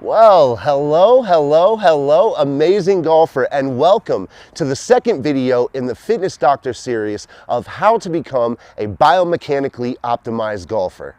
Well, hello, amazing golfer, and welcome to the second video in the Fitness Doctor series of how to become a biomechanically optimized golfer.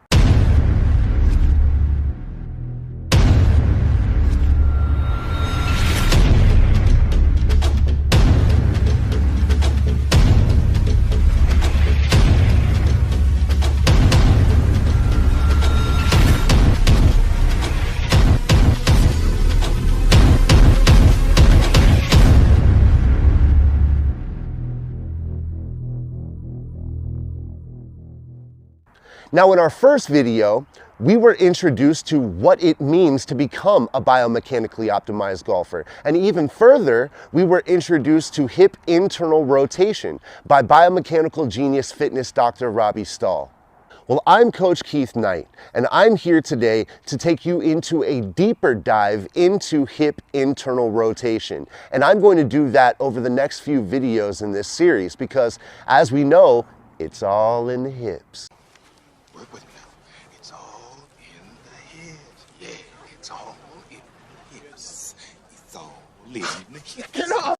Now, in our first video, we were introduced to what it means to become a biomechanically optimized golfer. And even further, we were introduced to hip internal rotation by biomechanical genius fitness Dr. Robbie Stahl. Well, I'm Coach Keith Knight, and I'm here today to take you into a deeper dive into hip internal rotation. And I'm going to do that over the next few videos in this series because, as we know, it's all in the hips. Work with me now. It's all in the head. Yeah, it's all in the hips. It's all in the hips. Get off!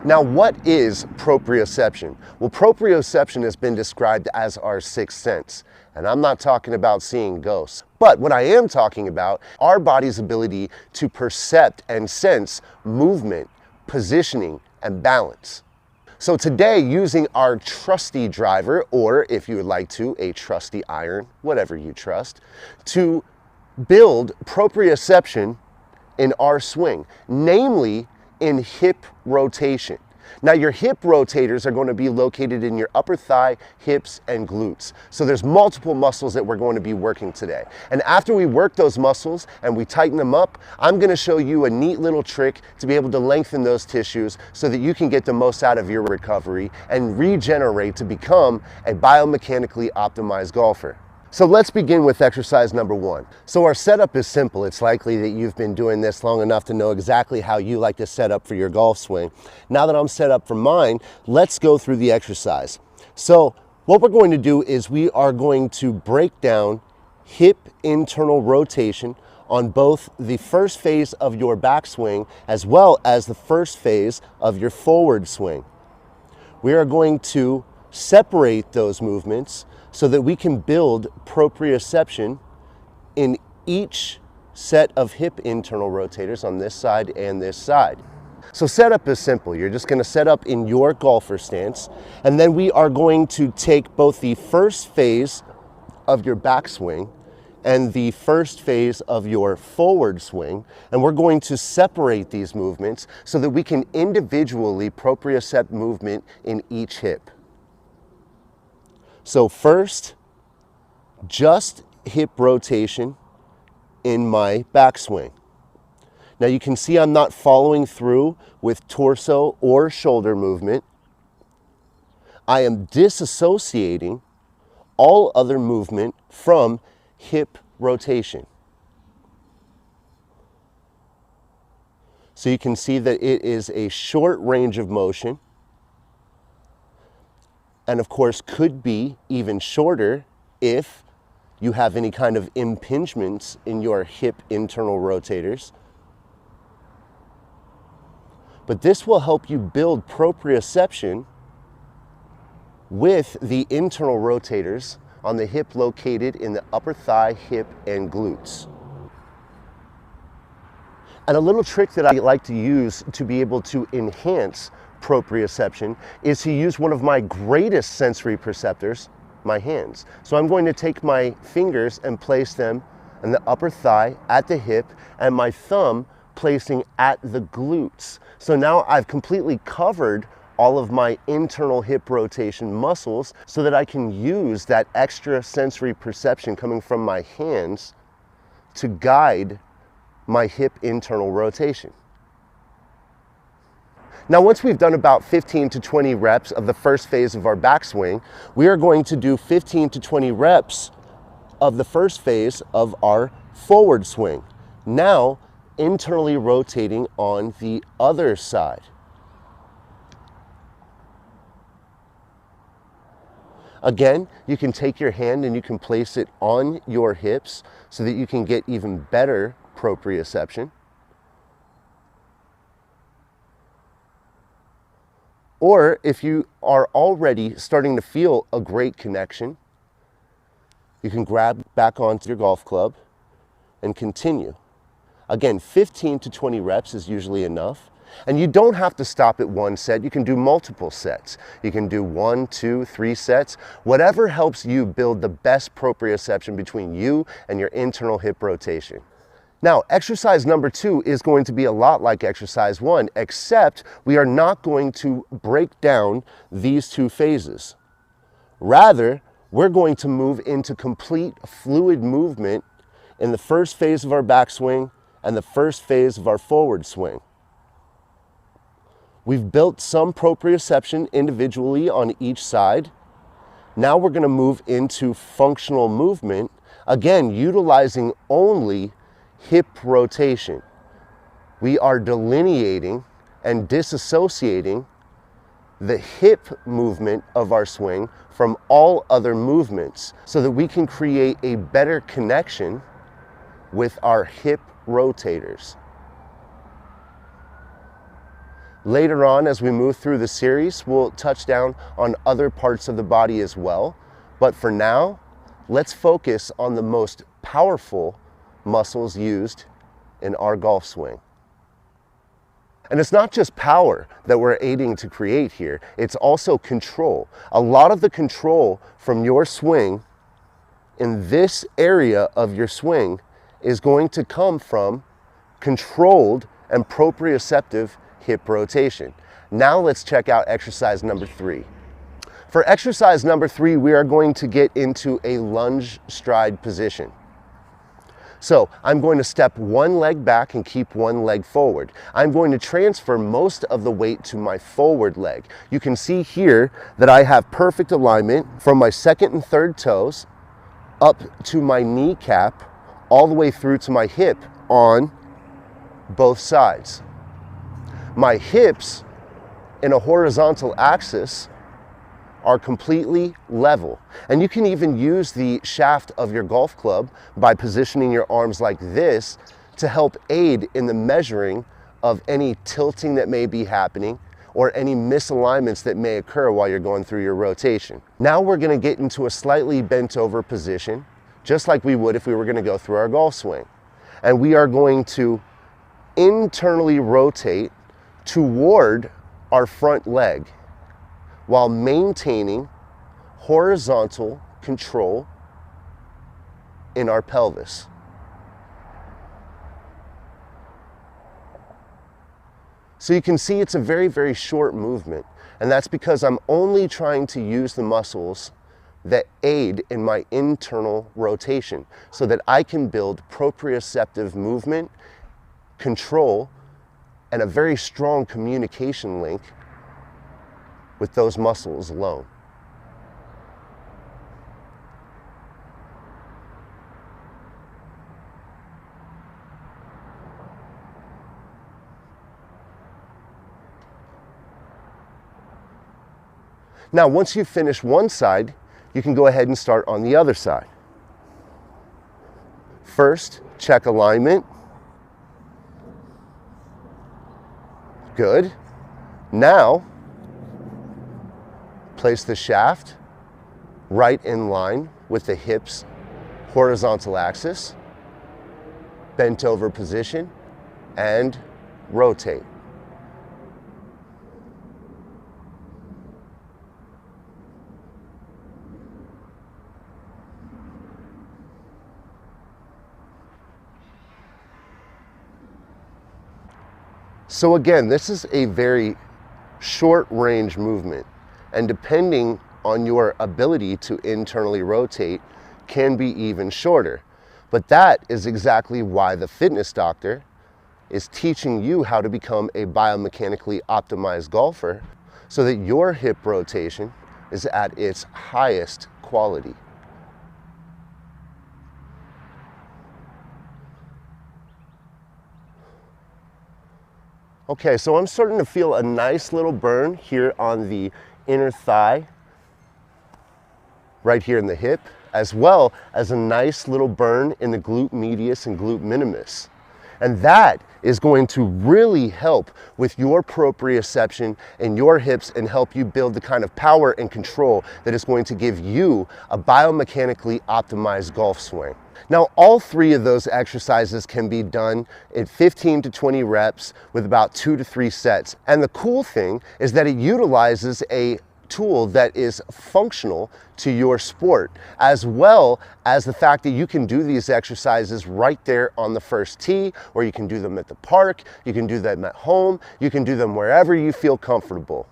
Now, what is proprioception? Well, proprioception has been described as our sixth sense. And I'm not talking about seeing ghosts. But what I am talking about, our body's ability to percept and sense movement, positioning, and balance. So today, using our trusty driver, or if you would like to, a trusty iron, whatever you trust, to build proprioception in our swing, namely in hip rotation. Now, your hip rotators are going to be located in your upper thigh, hips, and glutes. So there's multiple muscles that we're going to be working today. And after we work those muscles and we tighten them up, I'm going to show you a neat little trick to be able to lengthen those tissues so that you can get the most out of your recovery and regenerate to become a biomechanically optimized golfer. So let's begin with exercise number one. So our setup is simple. It's likely that you've been doing this long enough to know exactly how you like to set up for your golf swing. Now that I'm set up for mine, let's go through the exercise. So what we're going to do is we are going to break down hip internal rotation on both the first phase of your backswing as well as the first phase of your forward swing. We are going to separate those movements so that we can build proprioception in each set of hip internal rotators on this side and this side. So setup is simple. You're just going to set up in your golfer stance, and then we are going to take both the first phase of your backswing and the first phase of your forward swing, and we're going to separate these movements so that we can individually propriocept movement in each hip. So first, just hip rotation in my backswing. Now you can see I'm not following through with torso or shoulder movement. I am disassociating all other movement from hip rotation. So you can see that it is a short range of motion, and of course could be even shorter if you have any kind of impingements in your hip internal rotators. But this will help you build proprioception with the internal rotators on the hip located in the upper thigh, hip, and glutes. And a little trick that I like to use to be able to enhance proprioception is to use one of my greatest sensory perceptors, my hands. So I'm going to take my fingers and place them in the upper thigh at the hip and my thumb placing at the glutes. So now I've completely covered all of my internal hip rotation muscles so that I can use that extra sensory perception coming from my hands to guide my hip internal rotation. Now, once we've done about 15 to 20 reps of the first phase of our backswing, we are going to do 15 to 20 reps of the first phase of our forward swing. Now, internally rotating on the other side. Again, you can take your hand and you can place it on your hips so that you can get even better proprioception. Or if you are already starting to feel a great connection, you can grab back onto your golf club and continue. Again, 15 to 20 reps is usually enough. And you don't have to stop at one set. You can do multiple sets. You can do 1, 2, 3 sets. Whatever helps you build the best proprioception between you and your internal hip rotation. Now, exercise number 2 is going to be a lot like exercise 1, except we are not going to break down these 2 phases. Rather, we're going to move into complete fluid movement in the first phase of our backswing and the first phase of our forward swing. We've built some proprioception individually on each side. Now we're going to move into functional movement, again, utilizing only hip rotation. We are delineating and disassociating the hip movement of our swing from all other movements so that we can create a better connection with our hip rotators. Later on, as we move through the series, we'll touch down on other parts of the body as well. But for now, let's focus on the most powerful muscles used in our golf swing. And it's not just power that we're aiding to create here, it's also control. A lot of the control from your swing in this area of your swing is going to come from controlled and proprioceptive hip rotation. Now let's check out exercise number 3. For exercise number 3, we are going to get into a lunge stride position. So I'm going to step one leg back and keep one leg forward. I'm going to transfer most of the weight to my forward leg. You can see here that I have perfect alignment from my second and third toes up to my kneecap, all the way through to my hip on both sides. My hips in a horizontal axis are completely level. And you can even use the shaft of your golf club by positioning your arms like this to help aid in the measuring of any tilting that may be happening or any misalignments that may occur while you're going through your rotation. Now we're going to get into a slightly bent over position, just like we would if we were going to go through our golf swing. And we are going to internally rotate toward our front leg while maintaining horizontal control in our pelvis. So you can see it's a very, very short movement, and that's because I'm only trying to use the muscles that aid in my internal rotation so that I can build proprioceptive movement, control, and a very strong communication link with those muscles alone. Now, once you finish one side, you can go ahead and start on the other side. First, check alignment. Good. Now, place the shaft right in line with the hips horizontal axis, bent over position, and rotate. So again, this is a very short range movement, and depending on your ability to internally rotate can be even shorter. But that is exactly why the fitness doctor is teaching you how to become a biomechanically optimized golfer so that your hip rotation is at its highest quality. Okay, so I'm starting to feel a nice little burn here on the inner thigh, right here in the hip, as well as a nice little burn in the glute medius and glute minimus. And that is going to really help with your proprioception in your hips and help you build the kind of power and control that is going to give you a biomechanically optimized golf swing. Now, all three of those exercises can be done at 15 to 20 reps with about 2 to 3 sets. And the cool thing is that it utilizes a tool that is functional to your sport, as well as the fact that you can do these exercises right there on the first tee, or you can do them at the park, you can do them at home, you can do them wherever you feel comfortable.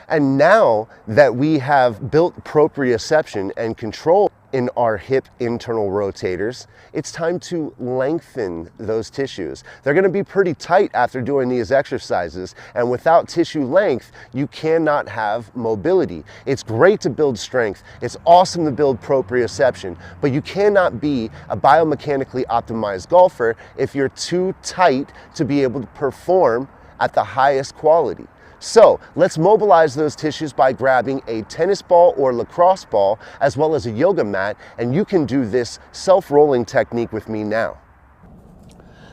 And now that we have built proprioception and control in our hip internal rotators, it's time to lengthen those tissues. They're going to be pretty tight after doing these exercises, and without tissue length, you cannot have mobility. It's great to build strength, it's awesome to build proprioception, but you cannot be a biomechanically optimized golfer if you're too tight to be able to perform at the highest quality. So let's mobilize those tissues by grabbing a tennis ball or lacrosse ball, as well as a yoga mat, and you can do this self-rolling technique with me now.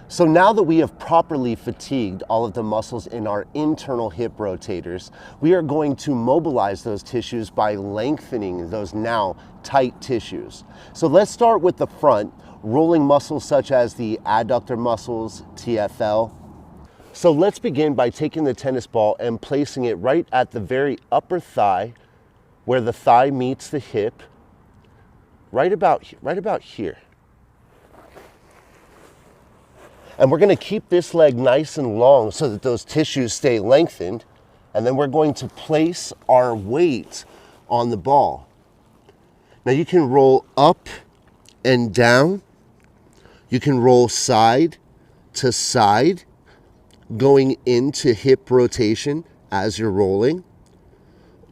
So now that we have properly fatigued all of the muscles in our internal hip rotators, we are going to mobilize those tissues by lengthening those now tight tissues. So let's start with the front, rolling muscles such as the adductor muscles, TFL. So let's begin by taking the tennis ball and placing it right at the very upper thigh, where the thigh meets the hip, right about here. And we're going to keep this leg nice and long so that those tissues stay lengthened, and then we're going to place our weight on the ball. Now you can roll up and down, you can roll side to side, going into hip rotation as you're rolling,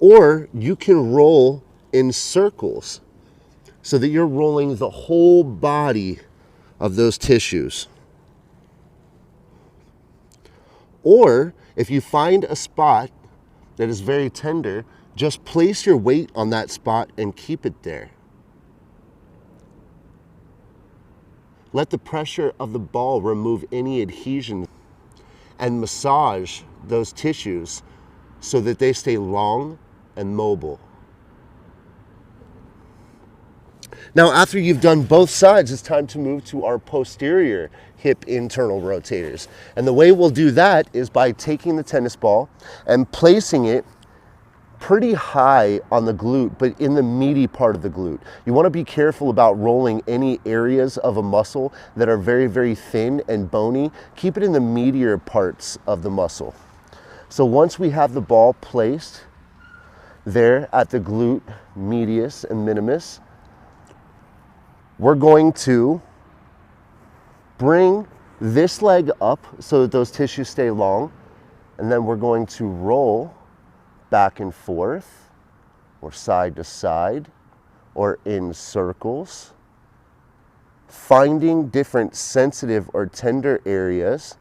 or you can roll in circles so that you're rolling the whole body of those tissues. Or if you find a spot that is very tender, just place your weight on that spot and keep it there. Let the pressure of the ball remove any adhesion and massage those tissues so that they stay long and mobile. Now, after you've done both sides, it's time to move to our posterior hip internal rotators. And the way we'll do that is by taking the tennis ball and placing it pretty high on the glute, but in the meaty part of the glute. You want to be careful about rolling any areas of a muscle that are very, very thin and bony. Keep it in the meatier parts of the muscle. So once we have the ball placed there at the glute medius and minimus, we're going to bring this leg up so that those tissues stay long, and then we're going to roll back and forth, or side to side, or in circles, finding different sensitive or tender areas,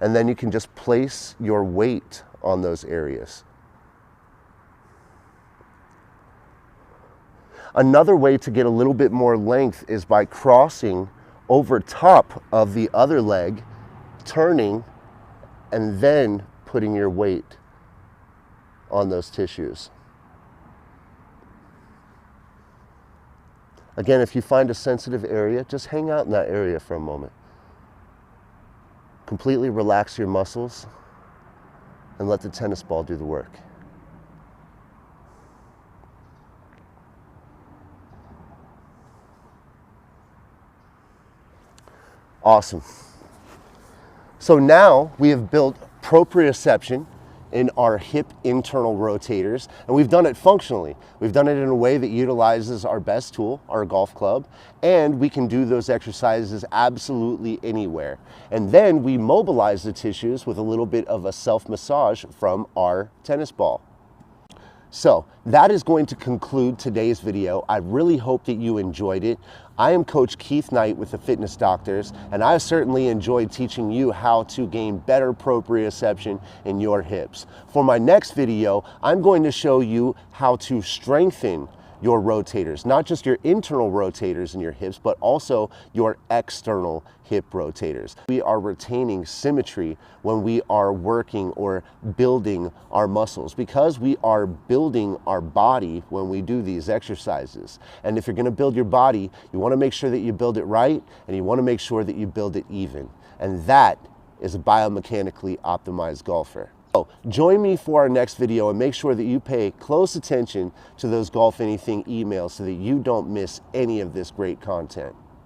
and then you can just place your weight on those areas. Another way to get a little bit more length is by crossing over top of the other leg, turning, and then putting your weight on those tissues. Again, if you find a sensitive area, just hang out in that area for a moment. Completely relax your muscles and let the tennis ball do the work. Awesome. So now we have built proprioception in our hip internal rotators, and we've done it functionally. We've done it in a way that utilizes our best tool, our golf club, and we can do those exercises absolutely anywhere. And then we mobilize the tissues with a little bit of a self-massage from our tennis ball. So that is going to conclude today's video. I really hope that you enjoyed it. I am Coach Keith Knight with the Fitness Doctors, and I certainly enjoyed teaching you how to gain better proprioception in your hips. For my next video, I'm going to show you how to strengthen your rotators, not just your internal rotators in your hips, but also your external hip rotators. We are retaining symmetry when we are working or building our muscles, because we are building our body when we do these exercises. And if you're going to build your body, you want to make sure that you build it right, and you want to make sure that you build it even. And that is a biomechanically optimized golfer. So join me for our next video, and make sure that you pay close attention to those Golf Anything emails so that you don't miss any of this great content.